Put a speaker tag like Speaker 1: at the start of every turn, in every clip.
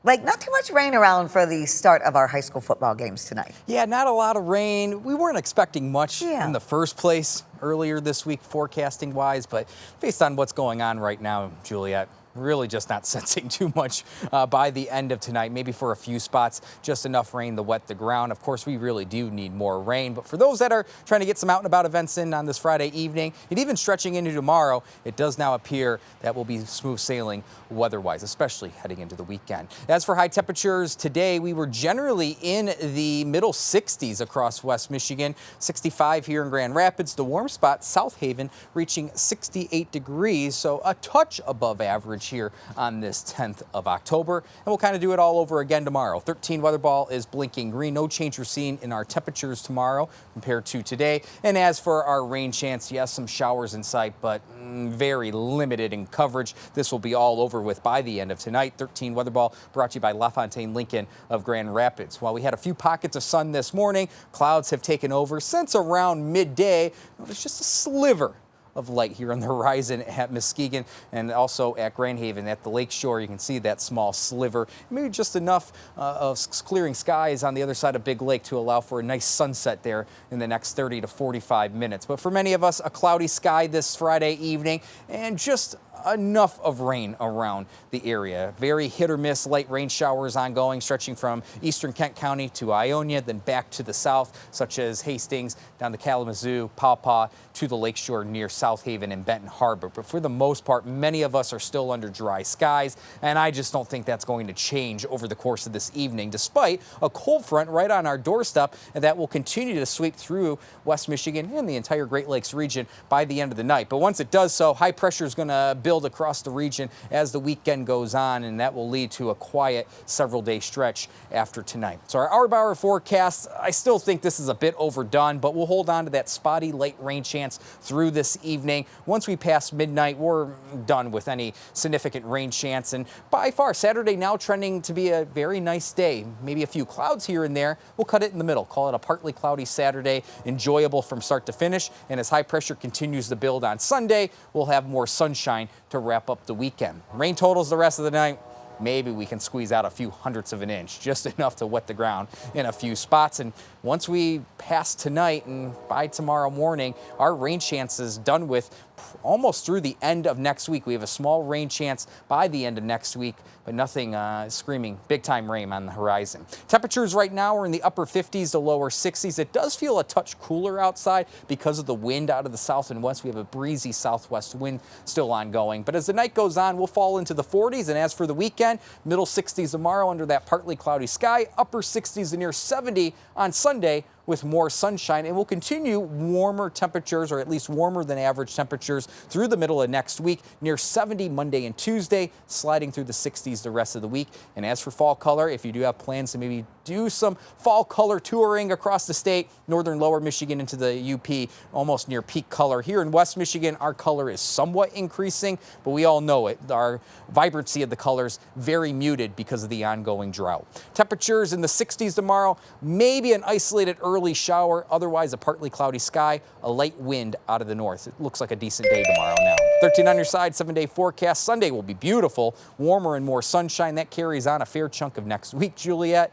Speaker 1: Like, not too much rain around for the start of our high school football games tonight.
Speaker 2: Yeah, not a lot of rain. We weren't expecting much in the first place earlier this week, forecasting wise, but based on what's going on right now, Juliet, really just not sensing too much by the end of tonight. Maybe for a few spots, just enough rain to wet the ground. Of course, we really do need more rain. But for those that are trying to get some out and about events in on this Friday evening, and even stretching into tomorrow, it does now appear that will be smooth sailing weather-wise, especially heading into the weekend. As for high temperatures today, we were generally in the middle 60s across West Michigan. 65 here in Grand Rapids. The warm spot, South Haven, reaching 68 degrees, so a touch above average here on this 10th of October. And we'll kind of do it all over again tomorrow. 13 weather ball is blinking green. No change we're seeing in our temperatures tomorrow compared to today. And as for our rain chance, yes, some showers in sight, but very limited in coverage. This will be all over with by the end of tonight. 13 weather ball brought to you by LaFontaine Lincoln of Grand Rapids. While we had a few pockets of sun this morning, clouds have taken over since around midday. There's just a sliver of light here on the horizon at Muskegon and also at Grand Haven at the lakeshore. You can see that small sliver, maybe just enough of clearing skies on the other side of Big Lake to allow for a nice sunset there in the next 30 to 45 minutes. But for many of us, a cloudy sky this Friday evening and just enough of rain around the area. Very hit or miss light rain showers ongoing, stretching from eastern Kent County to Ionia, then back to the south, such as Hastings, down to Kalamazoo, Paw Paw, to the lakeshore near South Haven and Benton Harbor. But for the most part, many of us are still under dry skies, and I just don't think that's going to change over the course of this evening, despite a cold front right on our doorstep, and that will continue to sweep through West Michigan and the entire Great Lakes region by the end of the night. But once it does so, high pressure is going to build across the region as the weekend goes on, and that will lead to a quiet several-day stretch after tonight. So our hour-by-hour forecast, I still think this is a bit overdone, but we'll hold on to that spotty light rain chance through this evening. Once we pass midnight, we're done with any significant rain chance, and by far Saturday now trending to be a very nice day. Maybe a few clouds here and there. We'll cut it in the middle, call it a partly cloudy Saturday, enjoyable from start to finish, and as high pressure continues to build on Sunday, we'll have more sunshine to wrap up the weekend. Rain totals the rest of the night, maybe we can squeeze out a few hundredths of an inch, just enough to wet the ground in a few spots. And once we pass tonight and by tomorrow morning, our rain chances done with almost through the end of next week. We have a small rain chance by the end of next week, but nothing screaming big-time rain on the horizon. Temperatures right now are in the upper 50s to lower 60s. It does feel a touch cooler outside because of the wind out of the south and west. We have a breezy southwest wind still ongoing. But as the night goes on, we'll fall into the 40s. And as for the weekend, middle 60s tomorrow under that partly cloudy sky, upper 60s to near 70 on Sunday, with more sunshine, and we'll continue warmer temperatures, or at least warmer than average temperatures through the middle of next week, near 70 Monday and Tuesday, sliding through the 60s the rest of the week. And as for fall color, if you do have plans to maybe do some fall color touring across the state, northern lower Michigan into the UP, almost near peak color. Here in West Michigan, our color is somewhat increasing, but we all know it. Our vibrancy of the colors very muted because of the ongoing drought. Temperatures in the 60s tomorrow, maybe an isolated early shower, otherwise a partly cloudy sky, a light wind out of the north. It looks like a decent day tomorrow now. 13 on your side, 7-day forecast. Sunday will be beautiful, warmer and more sunshine. That carries on a fair chunk of next week, Juliet.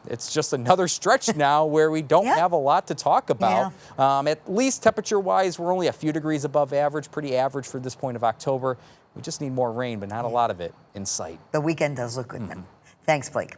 Speaker 2: It's just another stretch now where we don't have a lot to talk about. At least temperature-wise, we're only a few degrees above average, pretty average for this point of October. We just need more rain, but not a lot of it in sight.
Speaker 1: The weekend does look good then. Thanks, Blake.